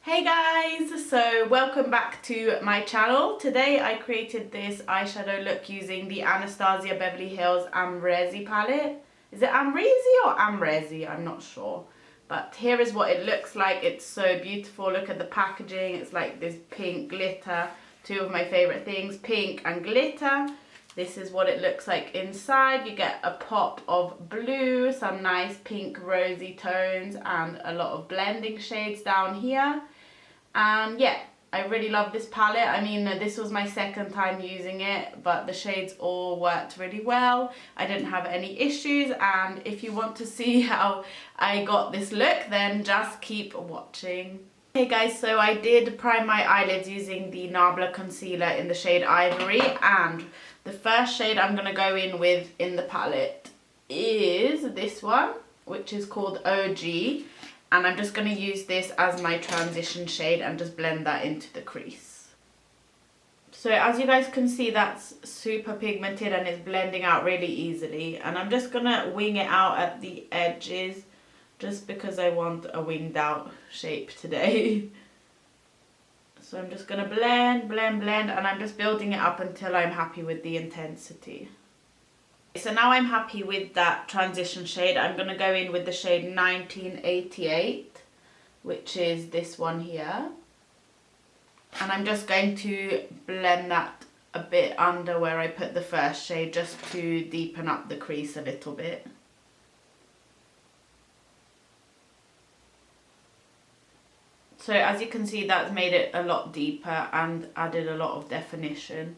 Hey guys, so welcome back to my channel. Today I created this eyeshadow look using the Anastasia Beverly Hills Amrezy palette. Is it Amrezy or Amrezy? I'm not sure. But here is what it looks like. It's so beautiful. Look at the packaging. It's like this pink glitter. Two of my favorite things, pink and glitter. This is what it looks like inside. You get a pop of blue, some nice pink rosy tones, and a lot of blending shades down here. And yeah, I really love this palette. I mean, this was my second time using it, but the shades all worked really well. I didn't have any issues, and if you want to see how I got this look, then just keep watching. Hey guys, so I did prime my eyelids using the Nabla concealer in the shade Ivory, and the first shade I'm going to go in with in the palette is this one, which is called OG. And I'm just going to use this as my transition shade and just blend that into the crease. So as you guys can see, that's super pigmented and it's blending out really easily. And I'm just going to wing it out at the edges just because I want a winged out shape today. So I'm just going to blend, and I'm just building it up until I'm happy with the intensity. So now I'm happy with that transition shade. I'm going to go in with the shade 1988, which is this one here. And I'm just going to blend that a bit under where I put the first shade just to deepen up the crease a little bit. So as you can see, that's made it a lot deeper and added a lot of definition.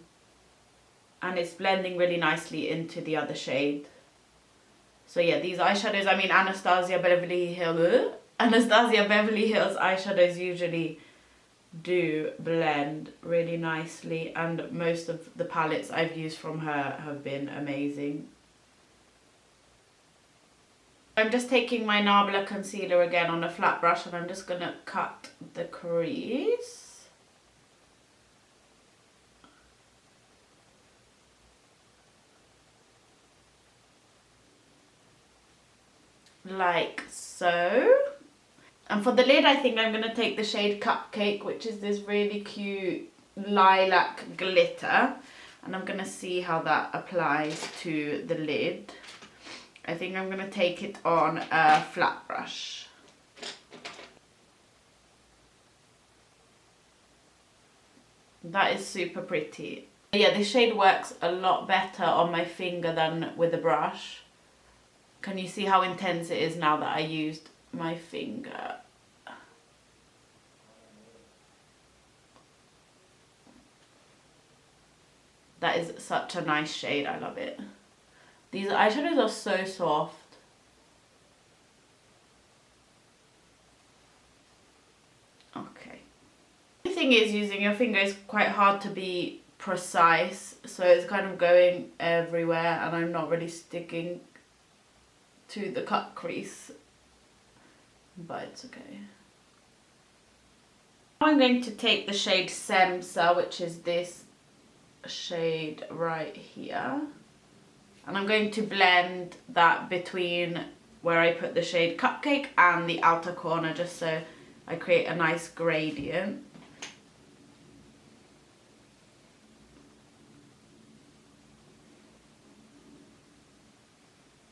And it's blending really nicely into the other shade. So yeah, these eyeshadows, I mean Anastasia Beverly Hills eyeshadows usually do blend really nicely, and most of the palettes I've used from her have been amazing. I'm just taking my Nabla concealer again on a flat brush, and I'm just going to cut the crease. Like so. And for the lid, I think I'm going to take the shade Cupcake, which is this really cute lilac glitter, and I'm going to see how that applies to the lid. I think I'm going to take it on a flat brush. That is super pretty. Yeah, this shade works a lot better on my finger than with a brush. Can you see how intense it is now that I used my finger? That is such a nice shade, I love it. These eyeshadows are so soft. Okay. The thing is, using your finger is quite hard to be precise, so it's kind of going everywhere and I'm not really sticking to the cut crease, but it's okay. Now I'm going to take the shade Semsa, which is this shade right here, and I'm going to blend that between where I put the shade Cupcake and the outer corner, just so I create a nice gradient.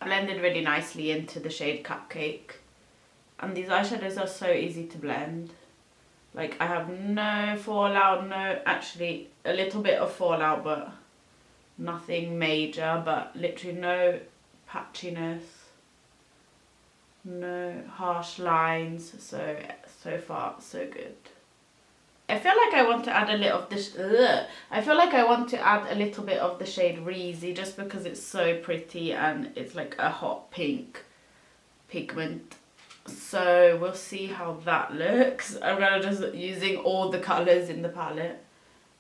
Blended really nicely into the shade Cupcake, and these eyeshadows are so easy to blend. Like, I have no fallout, actually a little bit of fallout, but nothing major, but literally no patchiness, no harsh lines, so far so good. I feel like I want to add a little of this. I feel like I want to add a little bit of the shade Reezy, just because it's so pretty and it's like a hot pink pigment. So we'll see how that looks. I'm gonna just using all the colours in the palette.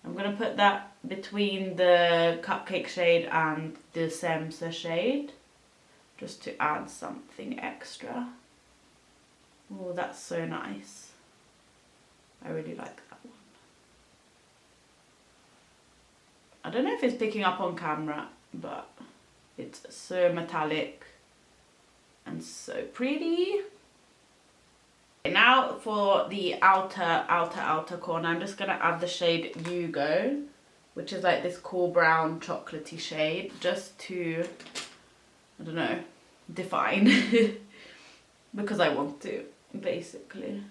I'm gonna put that between the Cupcake shade and the Semsa shade, just to add something extra. Oh, that's so nice. I really like that one. I don't know if it's picking up on camera, but it's so metallic and so pretty. Now for the outer corner, I'm just going to add the shade Yugo, which is like this cool brown chocolatey shade, just to, I don't know, define. Because I want to, basically.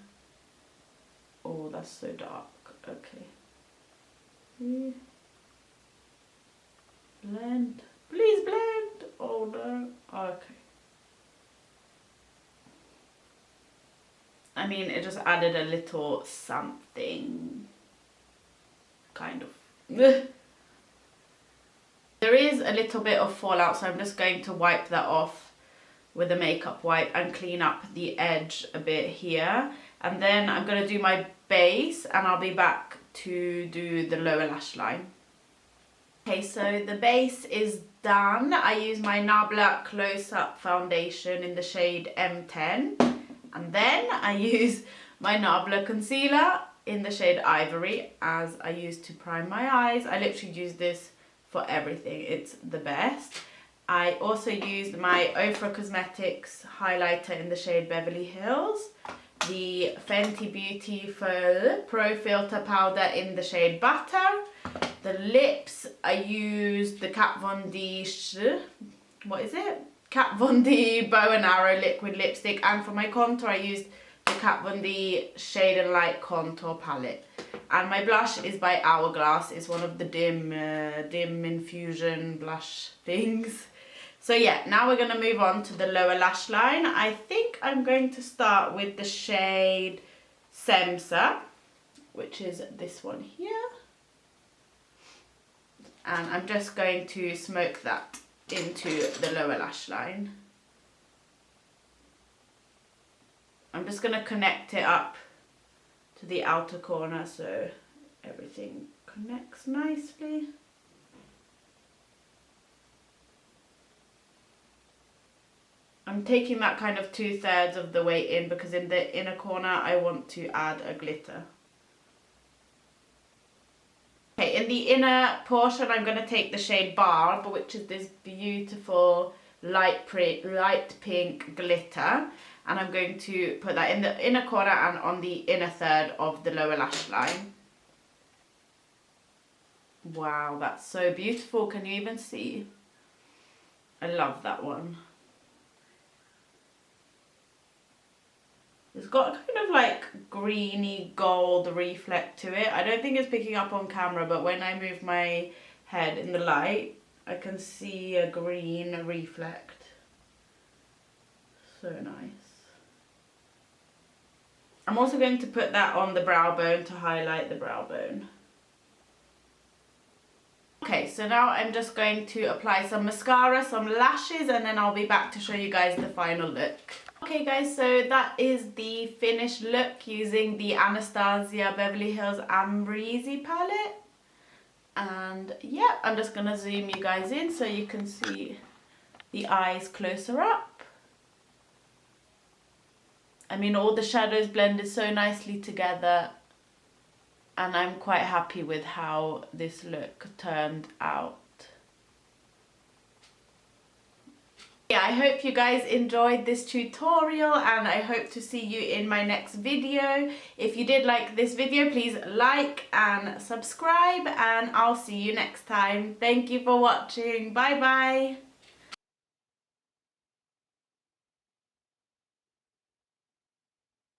Oh, that's so dark. Okay. Blend. Please blend. Oh no. Okay. I mean, it just added a little something. Kind of. There is a little bit of fallout, so I'm just going to wipe that off with a makeup wipe and clean up the edge a bit here. And then I'm going to do my base and I'll be back to do the lower lash line. Okay, so the base is done. I use my Nabla Close-Up Foundation in the shade M10. And then I use my Nabla Concealer in the shade Ivory, as I use to prime my eyes. I literally use this for everything. It's the best. I also used my Ofra Cosmetics highlighter in the shade Beverly Hills, the Fenty Beautiful Pro Filter powder in the shade Butter. The lips, I used the Kat Von D, what is it? Kat Von D Bow and Arrow liquid lipstick, and for my contour I used the Kat Von D Shade and Light contour palette. And my blush is by Hourglass. It's one of the dim infusion blush things. So yeah, now we're going to move on to the lower lash line. I think I'm going to start with the shade Semsa, which is this one here. And I'm just going to smoke that into the lower lash line. I'm just going to connect it up to the outer corner so everything connects nicely. I'm taking that kind of 2/3 of the way in because in the inner corner I want to add a glitter. Okay, in the inner portion I'm going to take the shade Barb, which is this beautiful light pink glitter. And I'm going to put that in the inner corner and on the inner third of the lower lash line. Wow, that's so beautiful. Can you even see? I love that one. It's got a kind of like greeny gold reflect to it. I don't think it's picking up on camera, but when I move my head in the light, I can see a green reflect. So nice. I'm also going to put that on the brow bone to highlight the brow bone. Okay, so now I'm just going to apply some mascara, some lashes, and then I'll be back to show you guys the final look. Okay guys, so that is the finished look using the Anastasia Beverly Hills Amrezy palette. And yeah, I'm just going to zoom you guys in so you can see the eyes closer up. I mean, all the shadows blended so nicely together, and I'm quite happy with how this look turned out. Yeah, I hope you guys enjoyed this tutorial and I hope to see you in my next video. If you did like this video, please like and subscribe, and I'll see you next time. Thank you for watching. Bye bye.